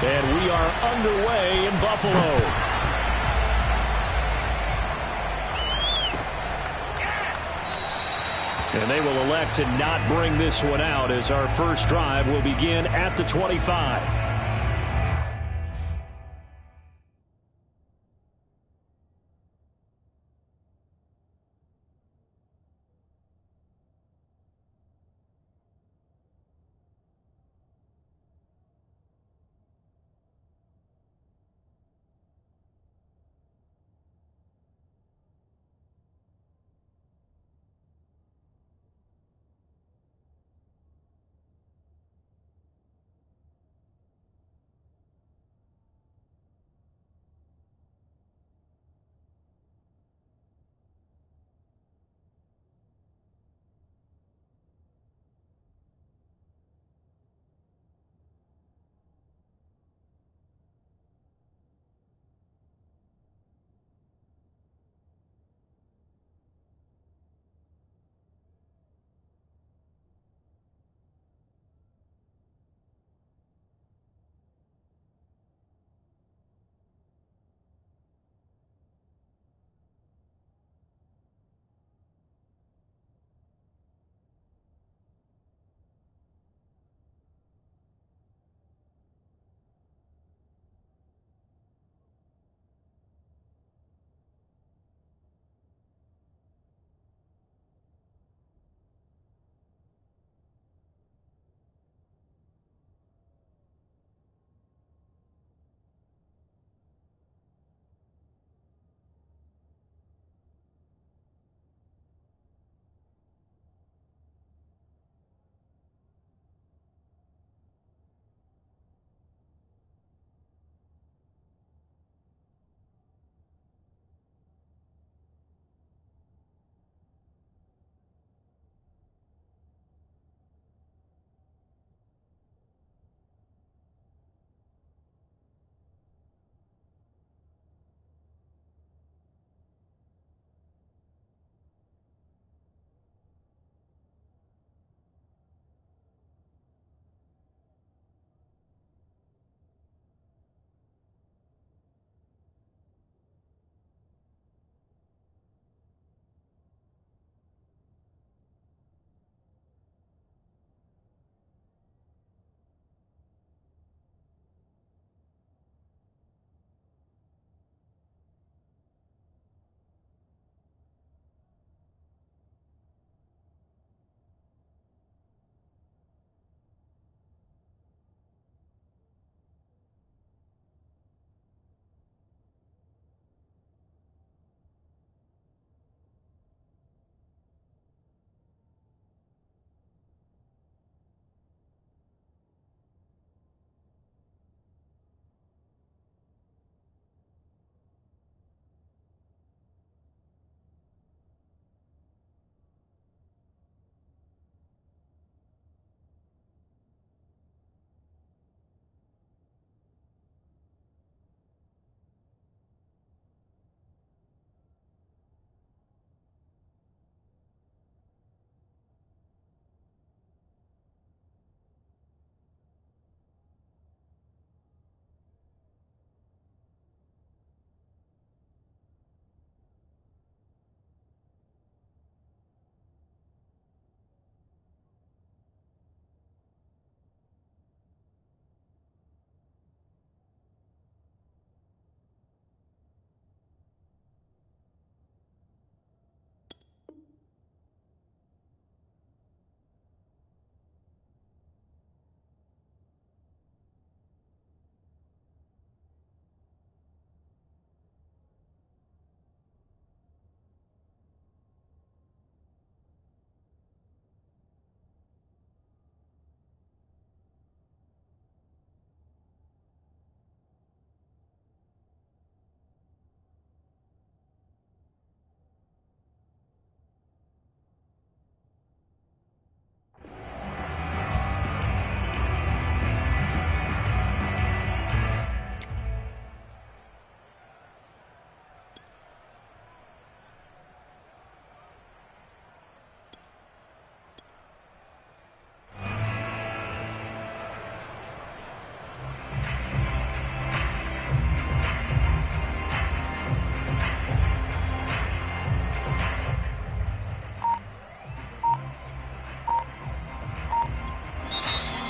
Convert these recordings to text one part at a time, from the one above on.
And we are underway in Buffalo. And they will elect to not bring this one out as our first drive will begin at the 25.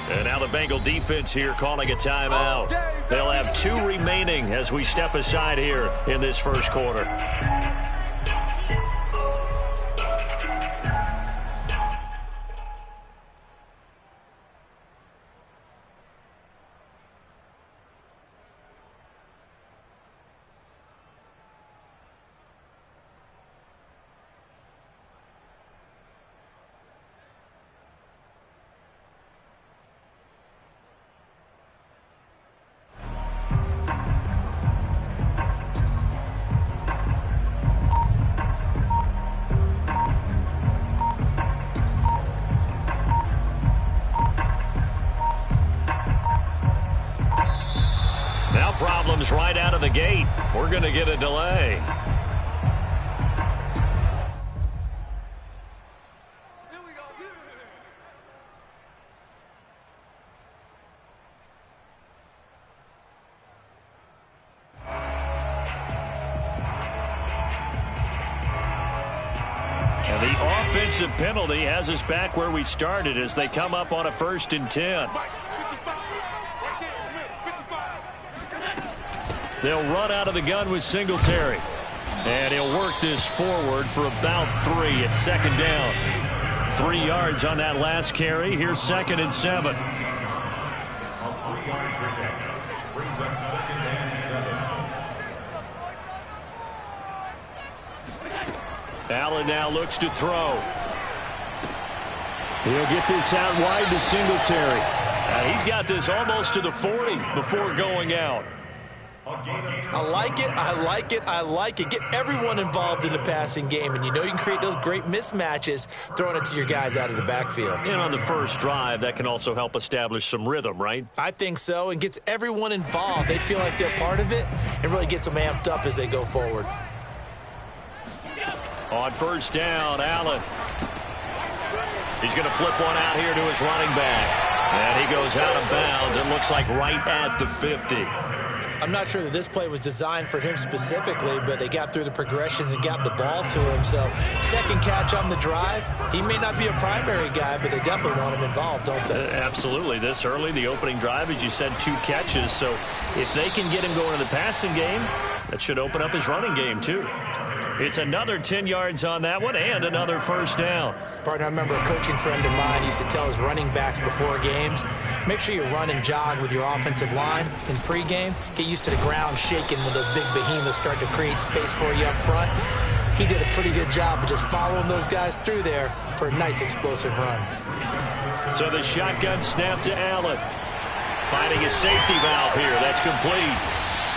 And now the Bengal defense here calling a timeout. They'll have 2 remaining as we step aside here in this first quarter. Problems right out of the gate. We're going to get a delay. Here we go. And the offensive penalty has us back where we started as they come up on a 1st and 10. They'll run out of the gun with Singletary. And he'll work this forward for about 3 at 2nd down. 3 yards on that last carry. Here's 2nd and 7. Brings up 2nd and 7. Allen now looks to throw. He'll get this out wide to Singletary. He's got this almost to the 40 before going out. I like it. I like it. I like it. Get everyone involved in the passing game, and you know you can create those great mismatches throwing it to your guys out of the backfield. And on the first drive, that can also help establish some rhythm, right? I think so, and gets everyone involved. They feel like they're part of it and really gets them amped up as they go forward. On 1st down, Allen. He's going to flip one out here to his running back. And he goes out of bounds. It looks like right at the 50. I'm not sure that this play was designed for him specifically, but they got through the progressions and got the ball to him. So 2nd catch on the drive. He may not be a primary guy, but they definitely want him involved, don't they? Absolutely. This early, the opening drive, as you said, 2 catches. So if they can get him going in the passing game, that should open up his running game too. It's another 10 yards on that one and another 1st down. Partner, I remember a coaching friend of mine used to tell his running backs before games, make sure you run and jog with your offensive line in pregame. Get used to the ground shaking when those big behemoths start to create space for you up front. He did a pretty good job of just following those guys through there for a nice explosive run. So the shotgun snap to Allen. Finding a safety valve here. That's complete.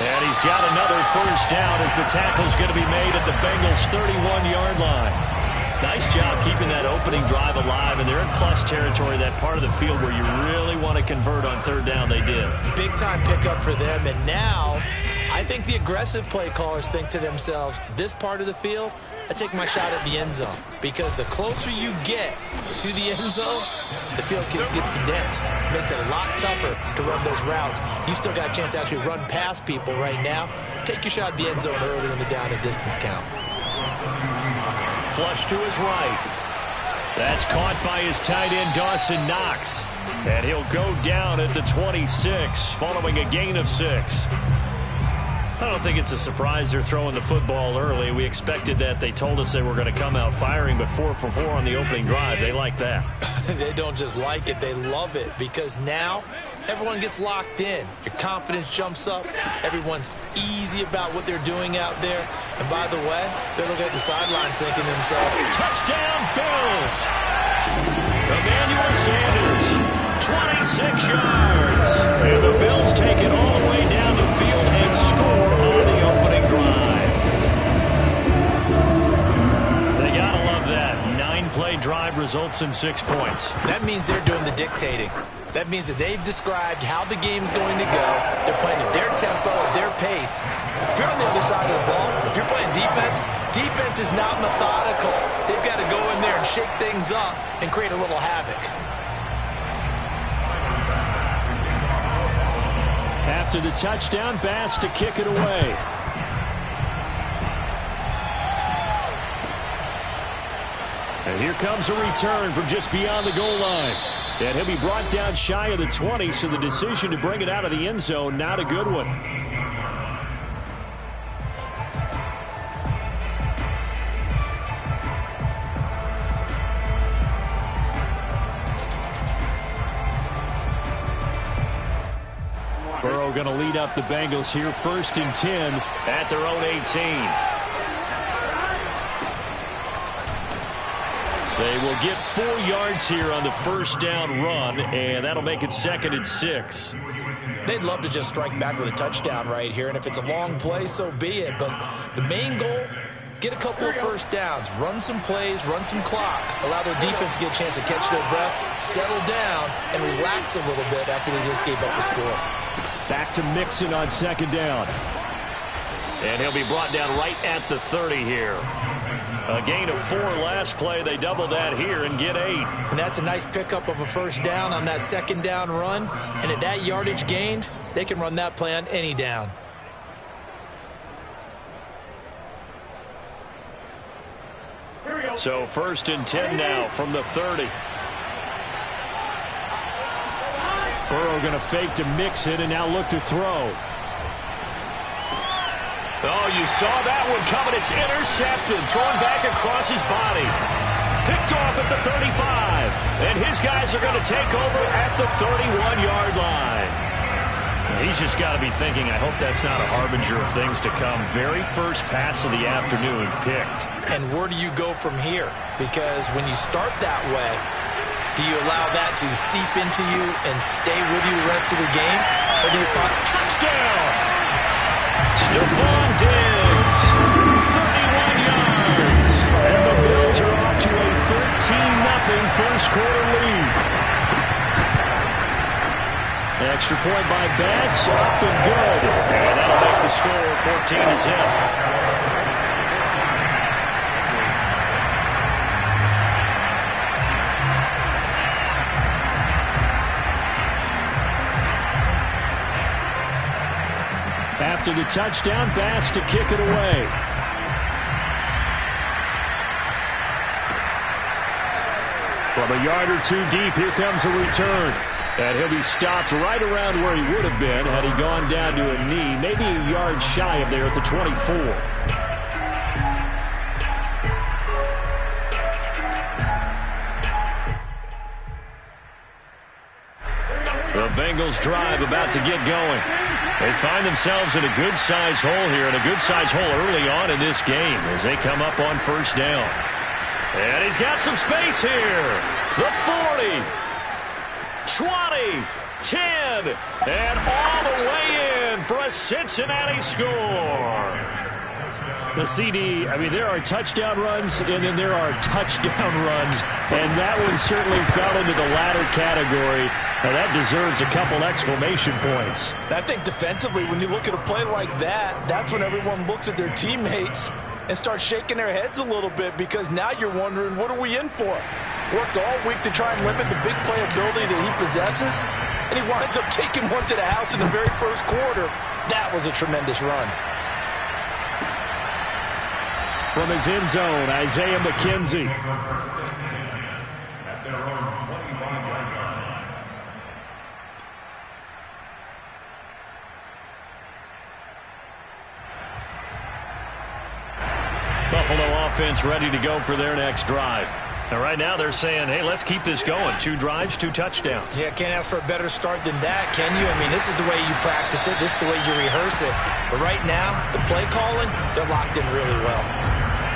And he's got another 1st down as the tackle's going to be made at the Bengals' 31-yard line. Nice job keeping that opening drive alive, and they're in plus territory, that part of the field where you really want to convert on 3rd down. They did. Big-time pickup for them, and now I think the aggressive play callers think to themselves, this part of the field, I take my shot at the end zone, because the closer you get to the end zone, the field gets condensed. Makes it a lot tougher to run those routes. You still got a chance to actually run past people right now. Take your shot at the end zone early in the down and distance count. Flush to his right. That's caught by his tight end, Dawson Knox. And he'll go down at the 26 following a gain of 6. I don't think it's a surprise they're throwing the football early. We expected that. They told us they were going to come out firing, but 4 for 4 on the opening drive. They like that. They don't just like it, they love it, because now everyone gets locked in. Your confidence jumps up. Everyone's easy about what they're doing out there. And by the way, they're looking at the sidelines thinking to themselves, touchdown Bills! Emmanuel Sanders, 26 yards. And the Bills take it all the way down the field and score on the opening drive. They gotta love that. 9-play drive results in 6 points. That means they're doing the dictating. That means that they've described how the game's going to go. They're playing at their tempo, at their pace. If you're on the other side of the ball, if you're playing defense, defense is not methodical. They've got to go in there and shake things up and create a little havoc. After the touchdown, Bass to kick it away. And here comes a return from just beyond the goal line. And he'll be brought down shy of the 20, so the decision to bring it out of the end zone, not a good one. Burrow going to lead up the Bengals here, 1st and 10 at their own 18. They will get 4 yards here on the first down run, and that'll make it 2nd and 6. They'd love to just strike back with a touchdown right here, and if it's a long play, so be it. But the main goal, get a couple of first downs, run some plays, run some clock, allow their defense to get a chance to catch their breath, settle down, and relax a little bit after they just gave up the score. Back to Mixon on 2nd down. And he'll be brought down right at the 30 here. A gain of 4 last play. They double that here and get 8. And that's a nice pickup of a first down on that 2nd down run. And at that yardage gained, they can run that play on any down. So 1st and 10 now from the 30. Burrow going to fake to Mixon and now look to throw. Oh, you saw that one coming. It's intercepted. Thrown back across his body. Picked off at the 35. And his guys are going to take over at the 31-yard line. He's just got to be thinking, I hope that's not a harbinger of things to come. Very first pass of the afternoon picked. And where do you go from here? Because when you start that way, do you allow that to seep into you and stay with you the rest of the game? Or do you find touchdown? Stephon Diggs, 31 yards. And the Bills are off to a 13-0 first quarter lead. Extra point by Bass, up and good. And that'll make the score 14-0. After the touchdown, Bass to kick it away. From a yard or 2 deep, here comes a return. And he'll be stopped right around where he would have been had he gone down to a knee, maybe a yard shy of there at the 24. The Bengals drive about to get going. They find themselves in a good-sized hole here, and a good-sized hole early on in this game as they come up on first down. And he's got some space here. The 40, 20, 10, and all the way in for a Cincinnati score. The CD, I mean, there are touchdown runs, and then there are touchdown runs, and that one certainly fell into the latter category. Now, that deserves a couple exclamation points. I think defensively, when you look at a play like that, that's when everyone looks at their teammates and starts shaking their heads a little bit, because now you're wondering, what are we in for? Worked all week to try and limit the big play ability that he possesses, and he winds up taking one to the house in the very first quarter. That was a tremendous run. From his end zone, Isaiah McKenzie. At their own 25-yard line. Buffalo offense ready to go for their next drive. And right now they're saying, hey, let's keep this going. 2 drives, 2 touchdowns. Yeah, can't ask for a better start than that, can you? I mean, this is the way you practice it. This is the way you rehearse it. But right now, the play calling, they're locked in really well.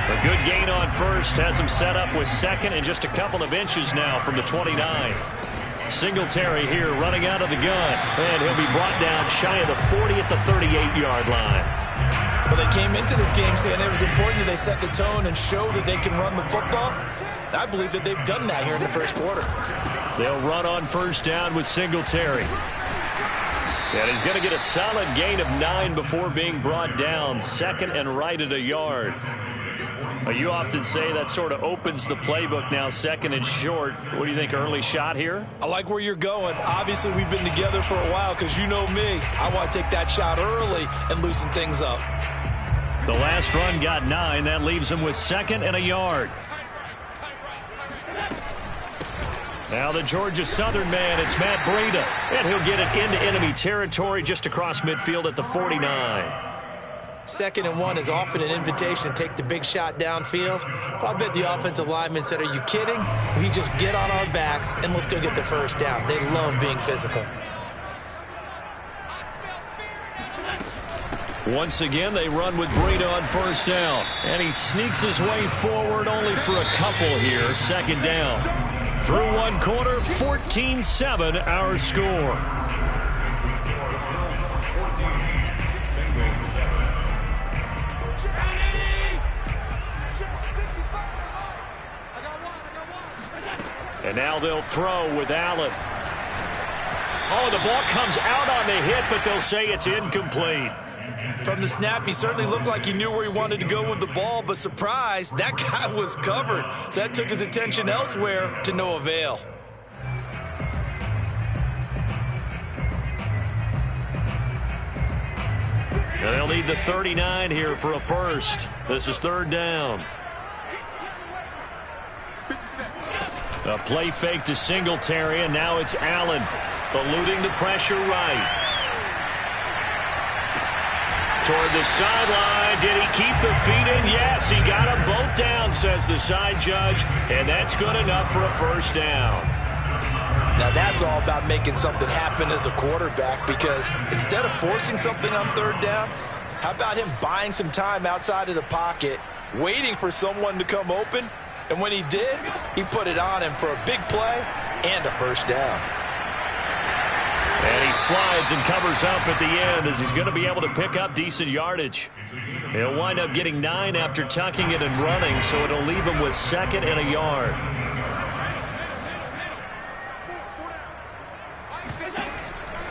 A good gain on first has him set up with 2nd and just a couple of inches now from the 29. Singletary here running out of the gun. And he'll be brought down shy of the 40 at the 38-yard line. Well, they came into this game saying it was important that they set the tone and show that they can run the football. I believe that they've done that here in the first quarter. They'll run on first down with Singletary. And he's going to get a solid gain of 9 before being brought down. 2nd and right at a yard. You often say that sort of opens the playbook now, 2nd and short. What do you think, early shot here? I like where you're going. Obviously, we've been together for a while because you know me. I want to take that shot early and loosen things up. The last run got 9. That leaves him with 2nd and a yard. Now the Georgia Southern man, it's Matt Breida. And he'll get it into enemy territory just across midfield at the 49. 2nd and 1 is often an invitation to take the big shot downfield. But I bet the offensive lineman said, are you kidding? We just get on our backs and let's go get the first down. They love being physical. Once again, they run with Breida on first down. And he sneaks his way forward only for a couple here. 2nd down. Through 1 quarter, 14-7 our score. And now they'll throw with Allen. Oh, the ball comes out on the hit, but they'll say it's incomplete. From the snap, he certainly looked like he knew where he wanted to go with the ball, but surprise, that guy was covered. So that took his attention elsewhere to no avail. And they'll need the 39 here for a first. This is 3rd down. A play fake to Singletary, and now it's Allen eluding the pressure right. Toward the sideline. Did he keep the feet in? Yes, he got them both down, says the side judge, and that's good enough for a first down. Now that's all about making something happen as a quarterback, because instead of forcing something on 3rd down, how about him buying some time outside of the pocket, waiting for someone to come open? And when he did, he put it on him for a big play and a first down. And he slides and covers up at the end as he's going to be able to pick up decent yardage. He'll wind up getting 9 after tucking it and running, so it'll leave him with 2nd and a yard.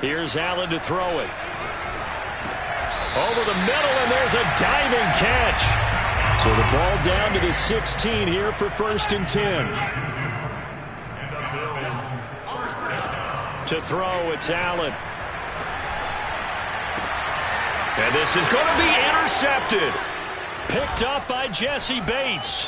Here's Allen to throw it. Over the middle, and there's a diving catch. So the ball down to the 16 here for 1st and 10. To throw, it's Allen. And this is going to be intercepted. Picked up by Jesse Bates.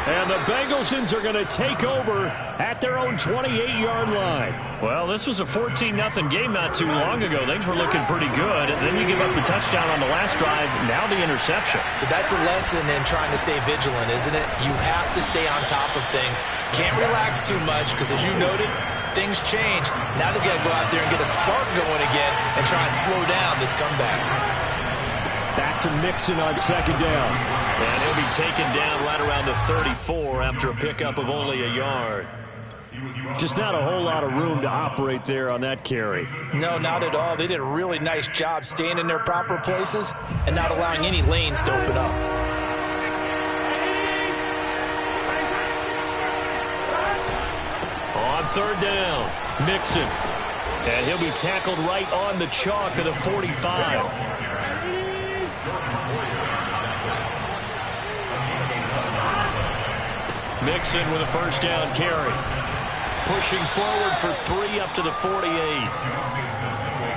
And the Bengalsons are going to take over at their own 28-yard line. Well, this was a 14-0 game not too long ago. Things were looking pretty good. And then you give up the touchdown on the last drive. Now the interception. So that's a lesson in trying to stay vigilant, isn't it? You have to stay on top of things. Can't relax too much because, as you noted, things change. Now they've got to go out there and get a spark going again and try and slow down this comeback. Back to Mixon on 2nd down. And he'll be taken down right around the 34 after a pickup of only a yard. Just not a whole lot of room to operate there on that carry. No, not at all. They did a really nice job staying in their proper places and not allowing any lanes to open up. On 3rd down, Mixon. And he'll be tackled right on the chalk of the 45. Mixon with a first down carry. Pushing forward for 3 up to the 48.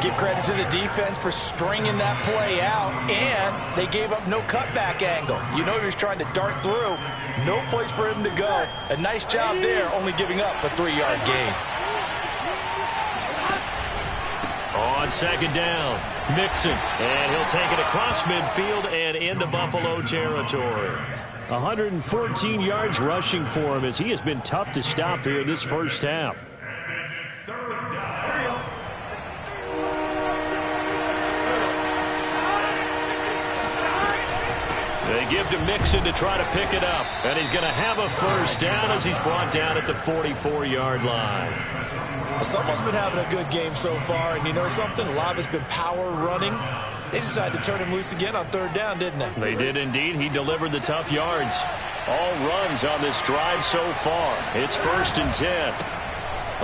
Give credit to the defense for stringing that play out, and they gave up no cutback angle. You know he was trying to dart through. No place for him to go. A nice job there, only giving up a 3-yard gain. On 2nd down, Mixon. And he'll take it across midfield and into Buffalo territory. 114 yards rushing for him as he has been tough to stop here this first half. They give to Mixon to try to pick it up. And he's going to have a first down as he's brought down at the 44-yard line. Someone's been having a good game so far, and you know something? A lot of it's been power running. They decided to turn him loose again on 3rd down, didn't they? They did indeed. He delivered the tough yards. All runs on this drive so far. It's 1st and 10.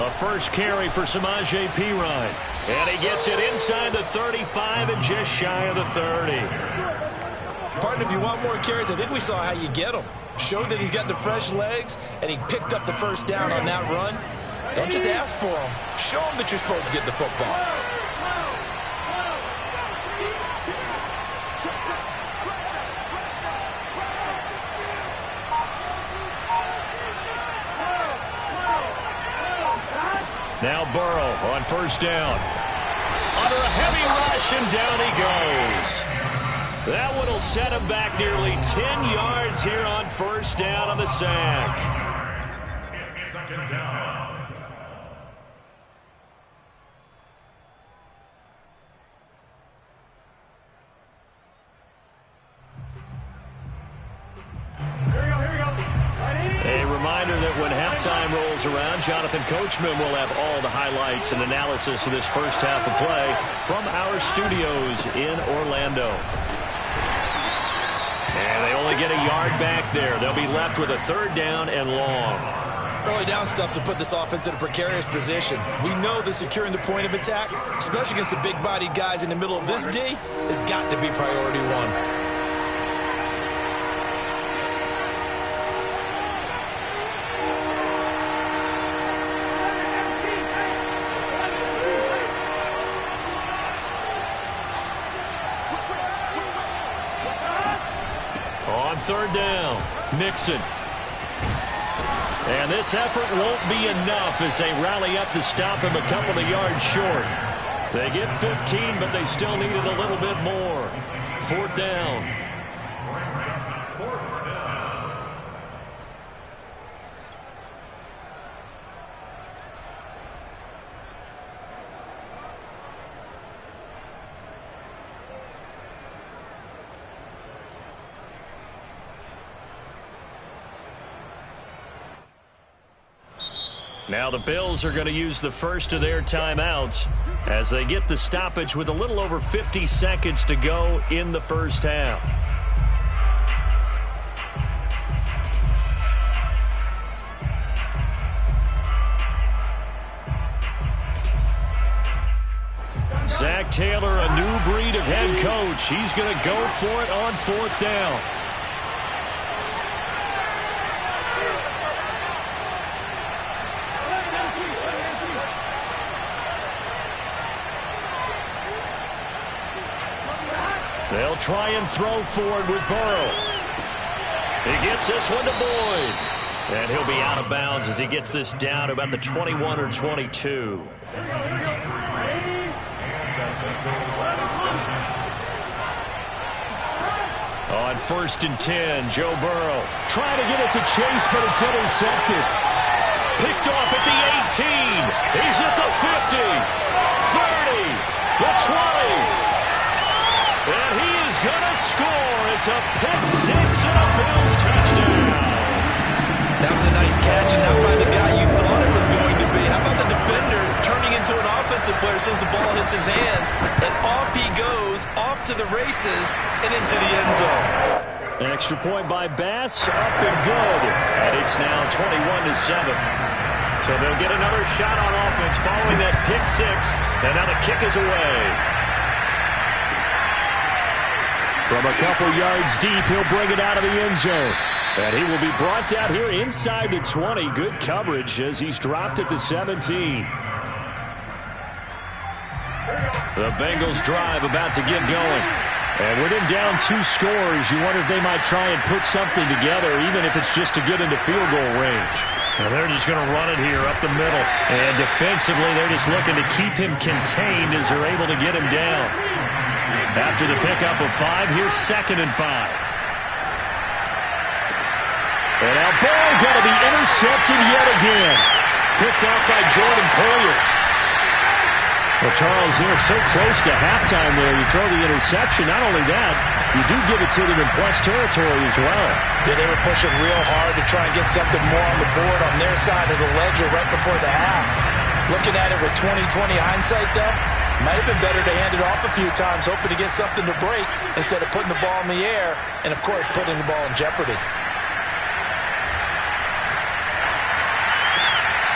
A first carry for Samaje Perine. And he gets it inside the 35 and just shy of the 30. Partner, if you want more carries, I think we saw how you get them. Showed that he's got the fresh legs, and he picked up the first down on that run. Don't just ask for them. Show them that you're supposed to get the football. Now Burrow on first down. Under a heavy rush, and down he goes. That one will set him back nearly 10 yards here on first down on the sack. It's second down. A reminder that when halftime rolls around, Jonathan Coachman will have all the highlights and analysis of this first half of play from our studios in Orlando. And they only get a yard back there. They'll be left with a third down and long. Early down stuff to put this offense in a precarious position. We know that securing the point of attack, especially against the big-bodied guys in the middle of this D, has got to be priority one. Third down, Mixon. And this effort won't be enough as they rally up to stop him a couple of yards short. They get 15, but they still needed a little bit more. Fourth down. Now the Bills are going to use the first of their timeouts as they get the stoppage with a little over 50 seconds to go in the first half. Zach Taylor, a new breed of head coach. He's going to go for it on fourth down. They'll try and throw forward with Burrow. He gets this one to Boyd. And he'll be out of bounds as he gets this down to about the 21 or 22. On first and 10, Joe Burrow trying to get it to Chase, but it's intercepted. Picked off at the 18. He's at the 50, 30, the 20. And he is going to score. It's a pick six and a Bills touchdown. That was a nice catch, and not by the guy you thought it was going to be. How about the defender turning into an offensive player as soon as the ball hits his hands, and off he goes, off to the races, and into the end zone. An extra point by Bass, up and good. And it's now 21-7. So they'll get another shot on offense following that pick six, and now the kick is away. From a couple yards deep, he'll bring it out of the end zone. And he will be brought down here inside the 20. Good coverage as he's dropped at the 17. The Bengals drive about to get going. And with him down 2 scores, you wonder if they might try and put something together, even if it's just to get into field goal range. And they're just going to run it here up the middle. And defensively, they're just looking to keep him contained as they're able to get him down. After the pickup of 5, here's 2nd and 5. And now ball going to be intercepted yet again. Picked off by Jordan Poyer. Well, Charles, they're so close to halftime there. You throw the interception. Not only that, you do give it to them in plus territory as well. Yeah, they were pushing real hard to try and get something more on the board on their side of the ledger right before the half. Looking at it with 20/20 hindsight, though, might have been better to hand it off a few times, hoping to get something to break instead of putting the ball in the air and, of course, putting the ball in jeopardy.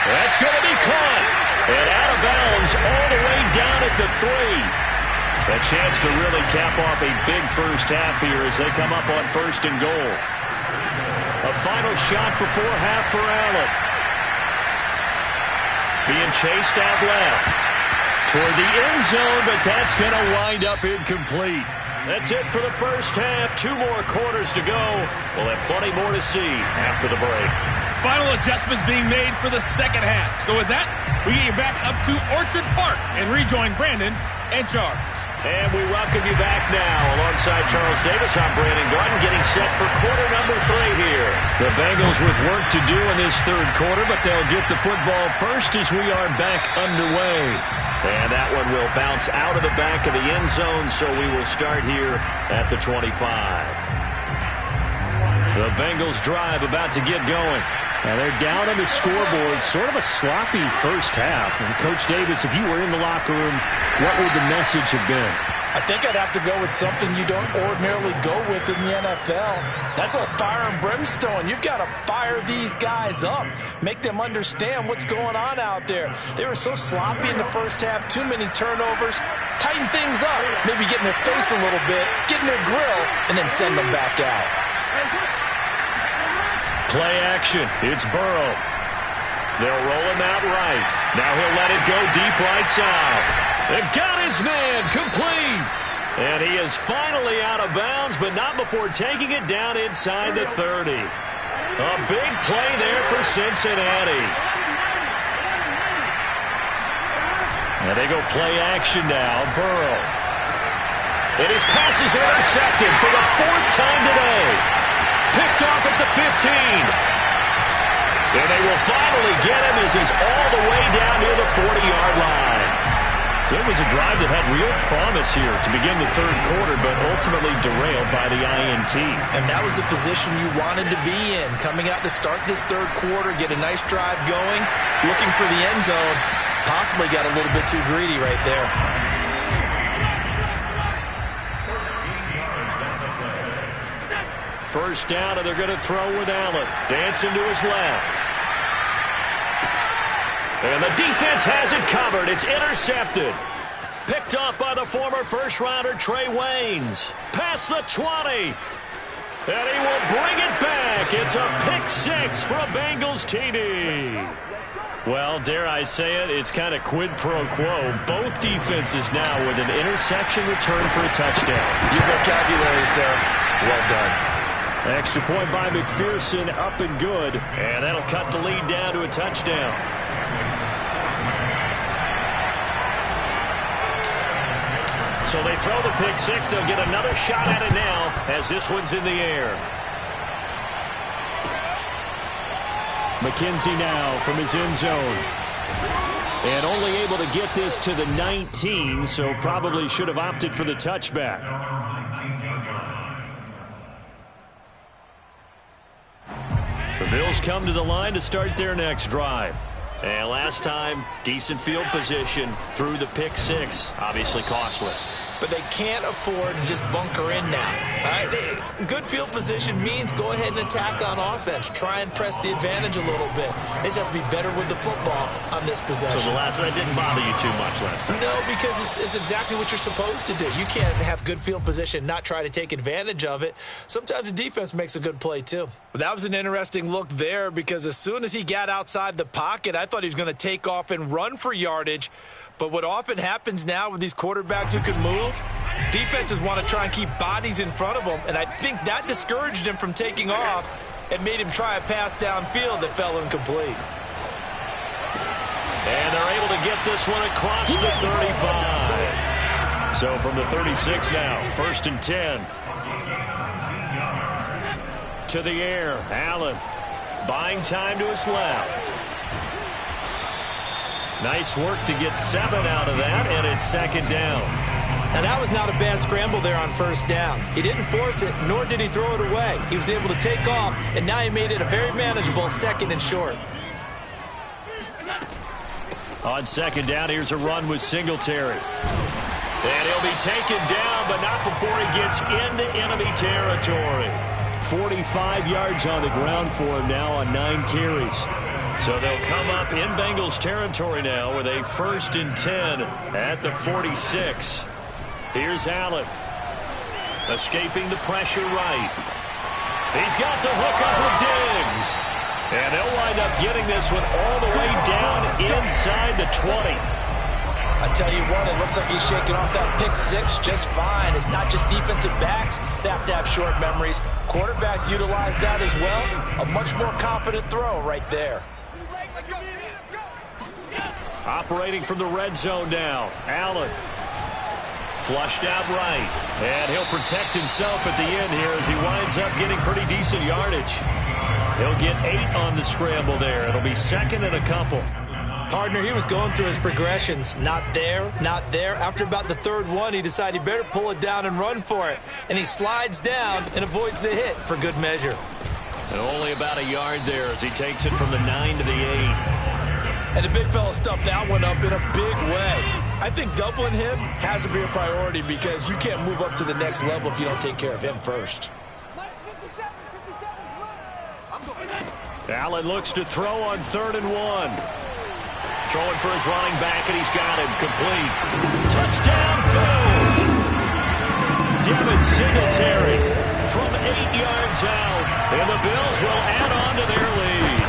That's going to be caught. And out of bounds all the way down at the 3. A chance to really cap off a big first half here as they come up on first and goal. A final shot before half for Allen. Being chased out left. Toward the end zone, but that's going to wind up incomplete. That's it for the first half. 2 more quarters to go. We'll have plenty more to see after the break. final adjustments being made for the second half. So with that, we get you back up to Orchard Park and rejoin Brandon and Charles. And we welcome you back now. Alongside Charles Davis, I'm Brandon Gaudin, getting set for quarter number 3 here. The Bengals with work to do in this third quarter, but they'll get the football first as we are back underway. And that one will bounce out of the back of the end zone, so we will start here at the 25. The Bengals drive about to get going. Now they're down on the scoreboard, sort of a sloppy first half. And Coach Davis, if you were in the locker room, what would the message have been? I think I'd have to go with something you don't ordinarily go with in the NFL. That's a fire and brimstone. You've got to fire these guys up. Make them understand what's going on out there. They were so sloppy in the first half, too many turnovers. Tighten things up, maybe get in their face a little bit, get in their grill, and then send them back out. Play action. It's Burrow. They'll roll him out right. Now he'll let it go deep right side. They got his man complete. And he is finally out of bounds, but not before taking it down inside the 30. A big play there for Cincinnati. And they go play action now. Burrow. And his pass is intercepted for the 4th time today. Picked off at the 15. And they will finally get him as he's all the way down near the 40-yard line. So it was a drive that had real promise here to begin the third quarter, but ultimately derailed by the INT. And that was the position you wanted to be in. Coming out to start this third quarter, get a nice drive going, looking for the end zone. Possibly got a little bit too greedy right there. First down, and they're going to throw with Allen. Dancing to his left. And the defense has it covered. It's intercepted. Picked off by the former first-rounder Trey Waynes. Past the 20. And he will bring it back. It's a pick 6 for a Bengals TD. Well, dare I say it, it's kind of quid pro quo. Both defenses now with an interception return for a touchdown. Your vocabulary, sir. Well done. Extra point by McPherson, up and good. And that'll cut the lead down to a touchdown. So they throw the pick 6. They'll get another shot at it now as this one's in the air. McKenzie now from his end zone. And only able to get this to the 19, so probably should have opted for the touchback. The Bills come to the line to start their next drive. And last time, decent field position through the pick 6. Obviously costly. But they can't afford to just bunker in now. All right? Good field position means go ahead and attack on offense. Try and press the advantage a little bit. They just have to be better with the football on this possession. So the last one didn't bother you too much last time? No, because it's exactly what you're supposed to do. You can't have good field position, not try to take advantage of it. Sometimes the defense makes a good play, too. But that was an interesting look there because as soon as he got outside the pocket, I thought he was going to take off and run for yardage. But what often happens now with these quarterbacks who can move, defenses want to try and keep bodies in front of them, and I think that discouraged him from taking off and made him try a pass downfield that fell incomplete. And they're able to get this one across the 35. So from the 36 now, 1st and 10. To the air, Allen buying time to his left. Nice work to get 7 out of that, and it's 2nd down. Now, that was not a bad scramble there on 1st down. He didn't force it, nor did he throw it away. He was able to take off, and now he made it a very manageable 2nd and short. On 2nd down, here's a run with Singletary. And he'll be taken down, but not before he gets into enemy territory. 45 yards on the ground for him now on 9 carries. So they'll come up in Bengals territory now with a 1st and 10 at the 46. Here's Allen. Escaping the pressure right. He's got the hook up with Diggs. And they'll wind up getting this one all the way down inside the 20. I tell you what, it looks like he's shaking off that pick six just fine. It's not just defensive backs that have to have short memories. Quarterbacks utilize that as well. A much more confident throw right there. Operating from the red zone now. Allen. Flushed out right. And he'll protect himself at the end here as he winds up getting pretty decent yardage. He'll get 8 on the scramble there. It'll be second and a couple. Partner, he was going through his progressions. Not there, not there. After about the third one, he decided he better pull it down and run for it. And he slides down and avoids the hit for good measure. And only about a yard there as he takes it from the 9 to the 8. And the big fella stuffed that one up in a big way. I think doubling him has to be a priority because you can't move up to the next level if you don't take care of him first. Allen looks to throw on 3rd and 1. Throwing for his running back, and he's got him complete. Touchdown, Bills! Devin Singletary from 8 yards out, and the Bills will add on to their lead.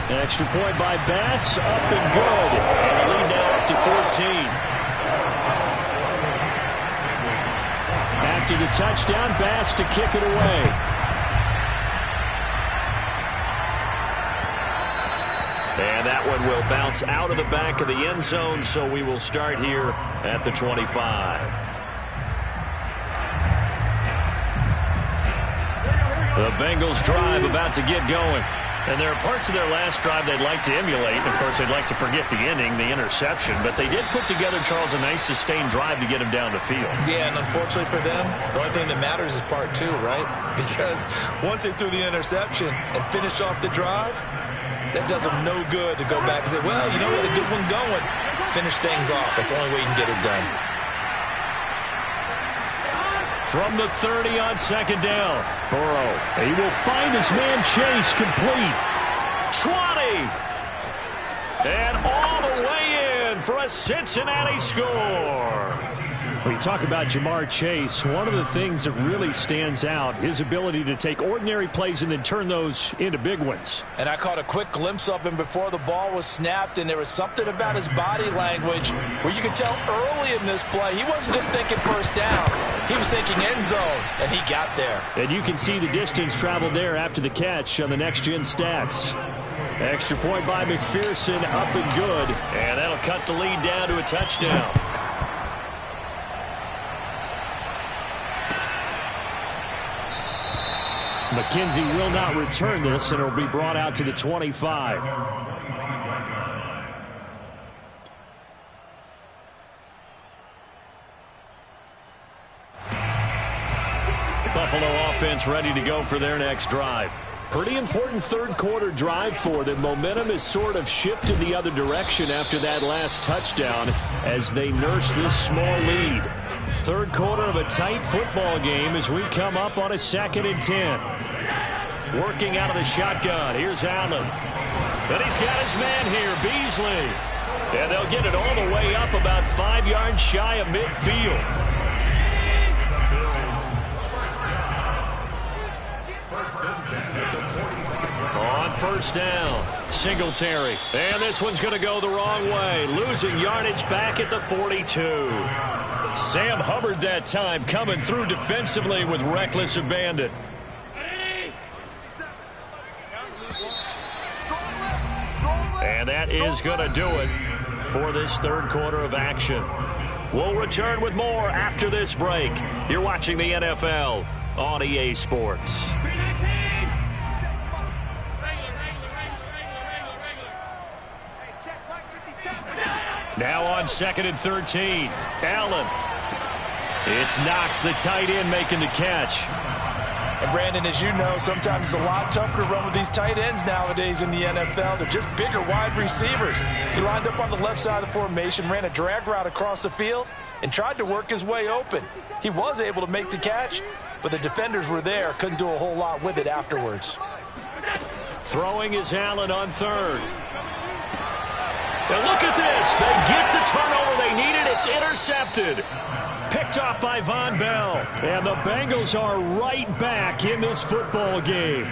An extra point by Bass, up and good. And the lead now up to 14. After the touchdown, Bass to kick it away. And that one will bounce out of the back of the end zone, so we will start here at the 25. The Bengals drive about to get going. And there are parts of their last drive they'd like to emulate. Of course, they'd like to forget the ending, the interception. But they did put together, Charles, a nice sustained drive to get him down the field. Yeah, and unfortunately for them, the only thing that matters is part 2, right? Because once they threw the interception and finished off the drive, that does them no good to go back and say, well, you know, we had a good one going. Finish things off. That's the only way you can get it done. From the 30 on 2nd down. Burrow. He will find his man Chase complete. 20. And all the way in for a Cincinnati score. When you talk about Jamar Chase, one of the things that really stands out, his ability to take ordinary plays and then turn those into big ones. And I caught a quick glimpse of him before the ball was snapped, and there was something about his body language where you could tell early in this play he wasn't just thinking first down. He was thinking end zone, and he got there. And you can see the distance traveled there after the catch on the next-gen stats. Extra point by McPherson, up and good. And that'll cut the lead down to a touchdown. McKenzie will not return this, and it will be brought out to the 25. Buffalo offense ready to go for their next drive. Pretty important third-quarter drive for them. Momentum has sort of shifted the other direction after that last touchdown as they nurse this small lead. Third quarter of a tight football game as we come up on a 2nd and 10. Working out of the shotgun. Here's Allen. But he's got his man here, Beasley. And they'll get it all the way up about 5 yards shy of midfield. On 1st down, Singletary. And this one's going to go the wrong way. Losing yardage back at the 42. Sam Hubbard that time coming through defensively with reckless abandon. And that is going to do it for this third quarter of action. We'll return with more after this break. You're watching the NFL on EA Sports. Now on 2nd and 13. Allen. It's Knox, the tight end, making the catch. And Brandon, as you know, sometimes it's a lot tougher to run with these tight ends nowadays in the NFL. They're just bigger wide receivers. He lined up on the left side of the formation, ran a drag route across the field, and tried to work his way open. He was able to make the catch, but the defenders were there, couldn't do a whole lot with it afterwards. Throwing is Allen on 3rd. Now look at this. They get the turnover they needed. It's intercepted. Picked off by Von Bell. And the Bengals are right back in this football game.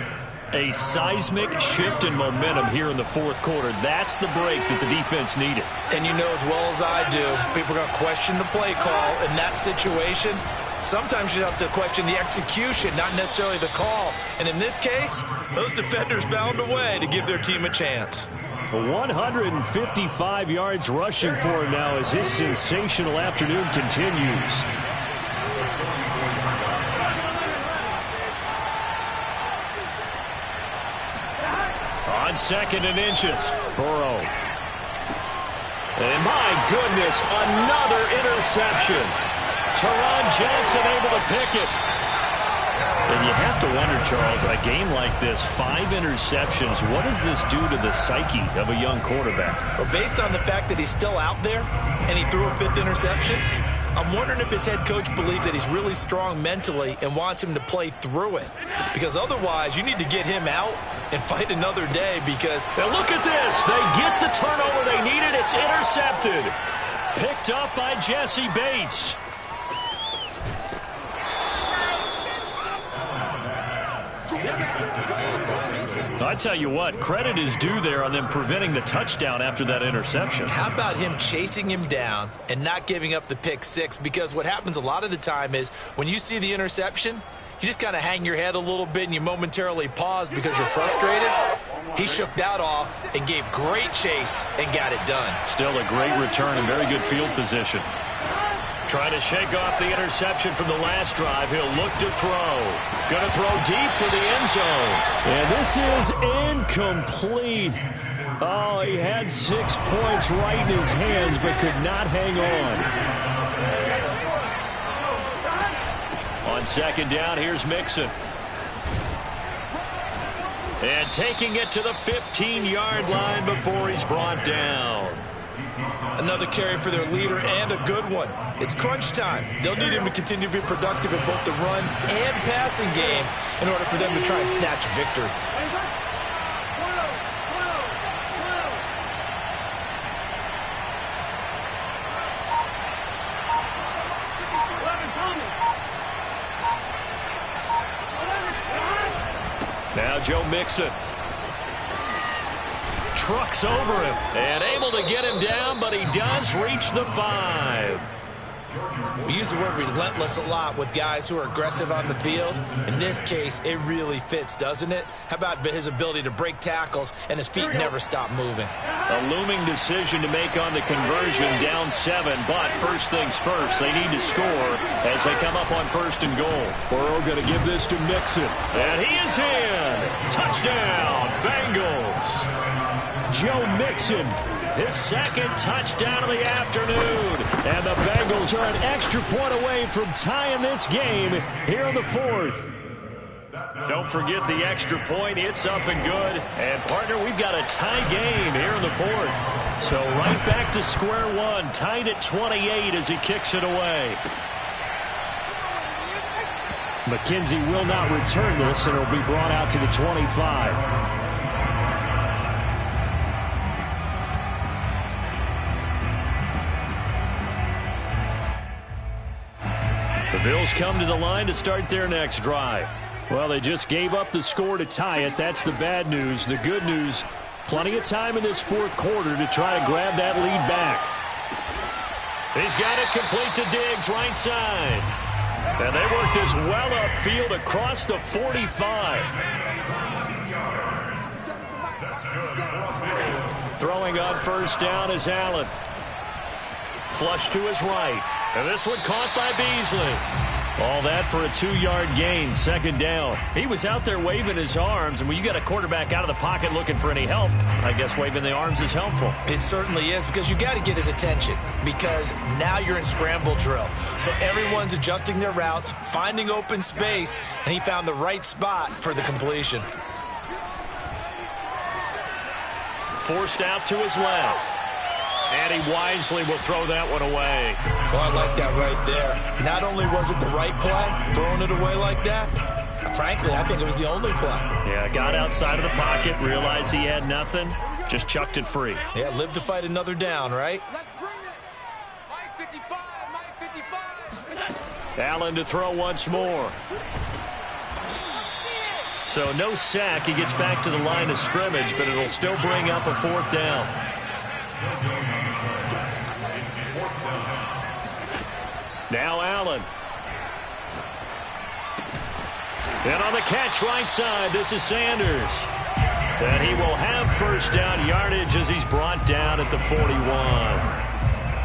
A seismic shift in momentum here in the fourth quarter. That's the break that the defense needed. And you know as well as I do, people are going to question the play call in that situation. Sometimes you have to question the execution, not necessarily the call. And in this case, those defenders found a way to give their team a chance. 155 yards rushing for him now as his sensational afternoon continues. On 2nd and inches, Burrow. And my goodness, another interception. Teron Johnson able to pick it. And you have to wonder, Charles, in a game like this, 5 interceptions, what does this do to the psyche of a young quarterback? Well, based on the fact that he's still out there and he threw a 5th interception, I'm wondering if his head coach believes that he's really strong mentally and wants him to play through it. Because otherwise, you need to get him out and fight another day because... Now look at this. They get the turnover they needed. It's intercepted. Picked up by Jesse Bates. I tell you what, credit is due there on them preventing the touchdown after that interception. How about him chasing him down and not giving up the pick 6? Because what happens a lot of the time is when you see the interception, you just kind of hang your head a little bit and you momentarily pause because you're frustrated. He shook that off and gave great chase and got it done. Still a great return and very good field position. Trying to shake off the interception from the last drive. He'll look to throw. Going to throw deep for the end zone. And this is incomplete. Oh, he had 6 points right in his hands but could not hang on. On 2nd down, here's Mixon. And taking it to the 15-yard line before he's brought down. Another carry for their leader and a good one. It's crunch time. They'll need him to continue to be productive in both the run and passing game in order for them to try and snatch victory. Now Joe Mixon. Trucks over him and able to get him down, but he does reach the 5. We use the word relentless a lot with guys who are aggressive on the field. In this case, it really fits, doesn't it? How about his ability to break tackles and his feet never stop moving? A looming decision to make on the conversion, down 7, but first things first, they need to score as they come up on 1st and goal. Burrow going to give this to Mixon, and he is in. Touchdown, Bengals. Joe Mixon, his 2nd touchdown of the afternoon. And the Bengals are an extra point away from tying this game here in the 4th. Don't forget the extra point. It's up and good. And, partner, we've got a tie game here in the 4th. So right back to square one, tied at 28 as he kicks it away. McKenzie will not return this, and it'll be brought out to the 25. The Bills come to the line to start their next drive. Well, they just gave up the score to tie it. That's the bad news. The good news, plenty of time in this 4th quarter to try to grab that lead back. He's got it complete to Diggs, right side. And they work this well upfield across the 45. Throwing on 1st down is Allen. Flush to his right. And this one caught by Beasley. All that for a 2-yard gain, 2nd down. He was out there waving his arms, and when you got a quarterback out of the pocket looking for any help, I guess waving the arms is helpful. It certainly is, because you got to get his attention, because now you're in scramble drill. So everyone's adjusting their routes, finding open space, and he found the right spot for the completion. Forced out to his left. And he wisely will throw that one away. Oh, I like that right there. Not only was it the right play, throwing it away like that, frankly, I think it was the only play. Yeah, got outside of the pocket, realized he had nothing, just chucked it free. Yeah, live to fight another down, right? Let's bring it. Mike 55. Allen to throw once more. So no sack. He gets back to the line of scrimmage, but it'll still bring up a 4th down. Now Allen. And on the catch right side, this is Sanders. And he will have 1st down yardage as he's brought down at the 41.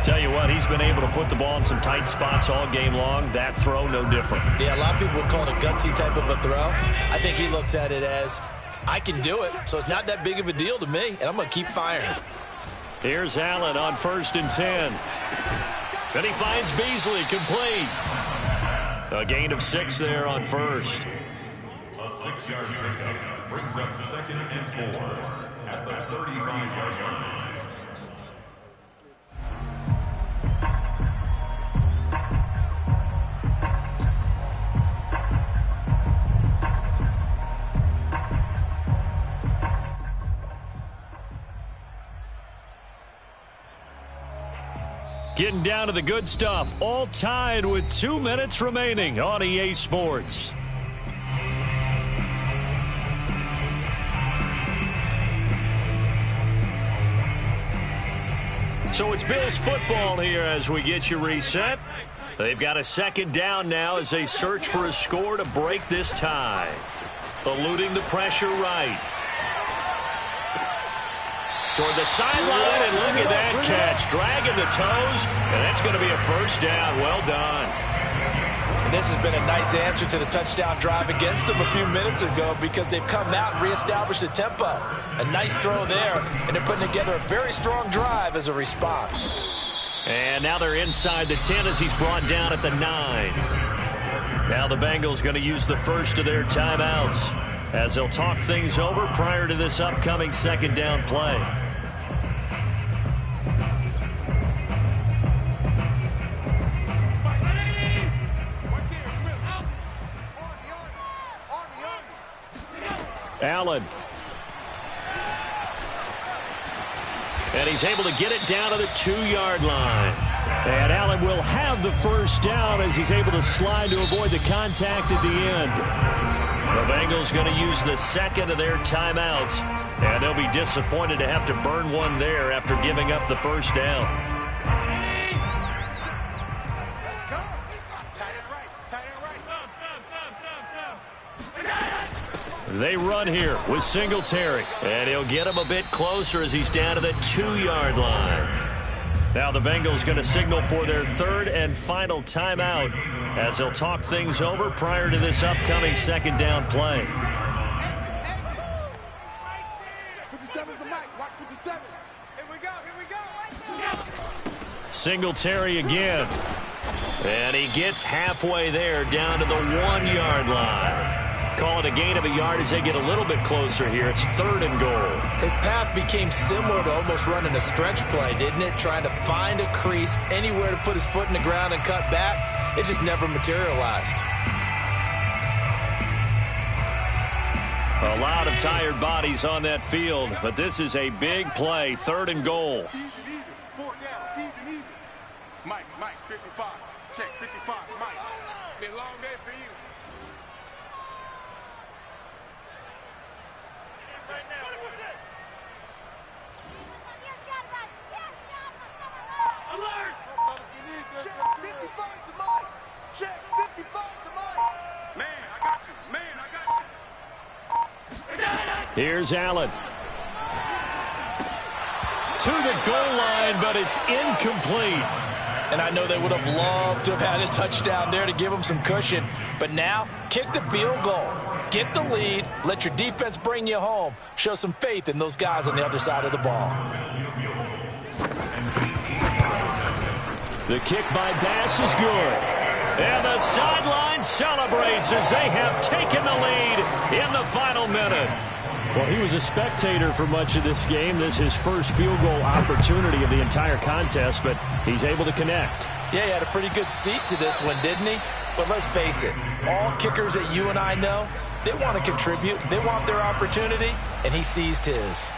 Tell you what, he's been able to put the ball in some tight spots all game long. That throw, no different. Yeah, a lot of people would call it a gutsy type of a throw. I think he looks at it as, I can do it, so it's not that big of a deal to me, and I'm going to keep firing. Here's Allen on 1st and 10. Then he finds Beasley, complete. A gain of 6 there on 1st. A 6-yard pickup brings up 2nd and 4 at the 35-yard line. Getting down to the good stuff, all tied with 2 minutes remaining on EA Sports. So it's Bills football here as we get you reset. They've got a 2nd down now as they search for a score to break this tie. Eluding the pressure right. Toward the sideline, and look at that catch. Dragging the toes, and that's going to be a 1st down. Well done. And this has been a nice answer to the touchdown drive against them a few minutes ago because they've come out and reestablished the tempo. A nice throw there, and they're putting together a very strong drive as a response. And now they're inside the 10 as he's brought down at the 9. Now the Bengals going to use the first of their timeouts as they'll talk things over prior to this upcoming 2nd down play. Allen. And he's able to get it down to the 2-yard line. And Allen will have the 1st down as he's able to slide to avoid the contact at the end. The Bengals going to use the 2nd of their timeouts, and they'll be disappointed to have to burn one there after giving up the 1st down. They run here with Singletary, and he'll get him a bit closer as he's down to the 2-yard line. Now the Bengals going to signal for their 3rd and final timeout as they'll talk things over prior to this upcoming 2nd down play. 57's the mic. Watch 57. Here we go. Singletary again. And he gets halfway there down to the 1-yard line. Call it a gain of a yard as they get a little bit closer here. It's 3rd and goal. His path became similar to almost running a stretch play, didn't it? Trying to find a crease, anywhere to put his foot in the ground and cut back. It just never materialized. A lot of tired bodies on that field, but this is a big play. 3rd and goal. Mike, 55. Check 55, Mike. It's been a long day for you. Alert! Check 55 to Mike. Check 55 to Mike. Man, I got you. Man, I got you. Here's Allen. To the goal line, but it's incomplete. And I know they would have loved to have had a touchdown there to give them some cushion. But now, kick the field goal. Get the lead. Let your defense bring you home. Show some faith in those guys on the other side of the ball. The kick by Bass is good. And the sideline celebrates as they have taken the lead in the final minute. Well, he was a spectator for much of this game. This is his first field goal opportunity of the entire contest, but he's able to connect. Yeah, he had a pretty good seat to this one, didn't he? But let's face it, all kickers that you and I know, they want to contribute. They want their opportunity, and he seized his.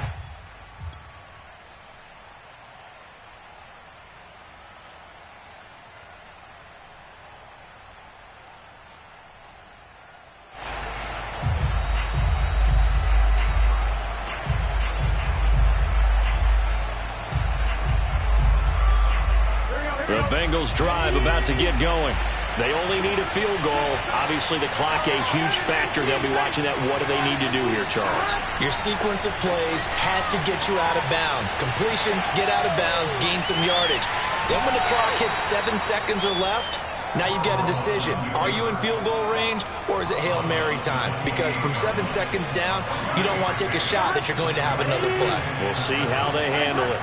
The Bengals drive about to get going. They only need a field goal. Obviously, the clock a huge factor. They'll be watching that. What do they need to do here, Charles? Your sequence of plays has to get you out of bounds. Completions, get out of bounds, gain some yardage. Then when the clock hits 7 seconds or left, now you've got a decision. Are you in field goal range, or is it Hail Mary time? Because from 7 seconds down, you don't want to take a shot that you're going to have another play. We'll see how they handle it.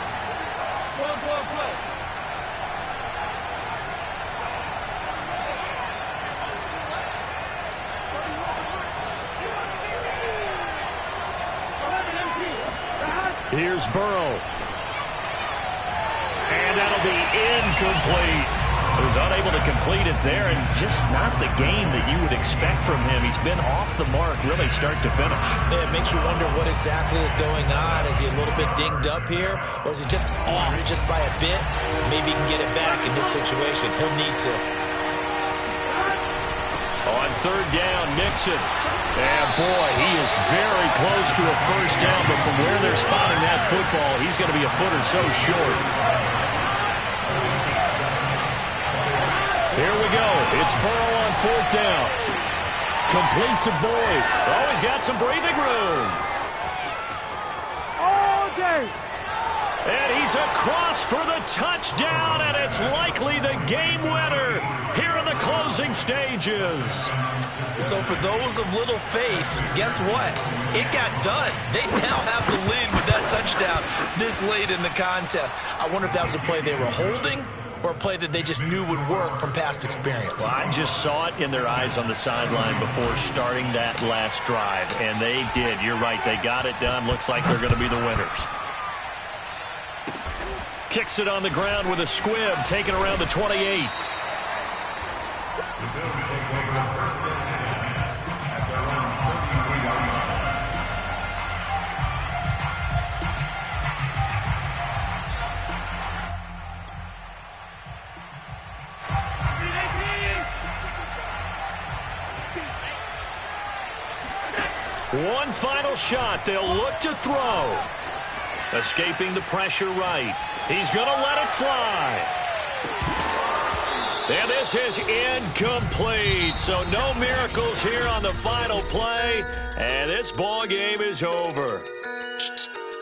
Here's Burrow. And that'll be incomplete. He was unable to complete it there, and just not the game that you would expect from him. He's been off the mark really start to finish. Yeah, it makes you wonder what exactly is going on. Is he a little bit dinged up here, or is he just off just by a bit? Maybe he can get it back in this situation. He'll need to. On third down, Mixon. And boy, he is very close to a first down, but from where they're spotting that football, he's going to be a foot or so short. Here we go. It's Burrow on fourth down. Complete to Boyd. Oh, he's got some breathing room. All day. And he's across for the touchdown, and it's likely the game winner here in the closing stages. So for those of little faith, guess what? It got done. They now have the lead with that touchdown this late in the contest. I wonder if that was a play they were holding or a play that they just knew would work from past experience. Well, I just saw it in their eyes on the sideline before starting that last drive, and they did. You're right. They got it done. Looks like they're going to be the winners. Kicks it on the ground with a squib, taken around the 28. The Bills take over the first down at their own 33-yard line. One final shot. They'll look to throw. Escaping the pressure right. He's going to let it fly. And this is incomplete. So no miracles here on the final play. And this ball game is over.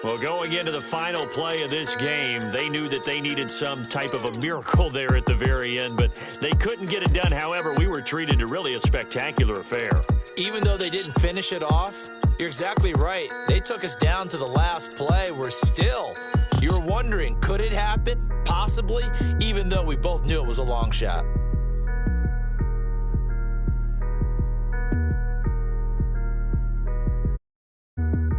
Well, going into the final play of this game, they knew that they needed some type of a miracle there at the very end, but they couldn't get it done. However, we were treated to really a spectacular affair. Even though they didn't finish it off, you're exactly right. They took us down to the last play. We're still, you were wondering, could it happen? Possibly, even though we both knew it was a long shot.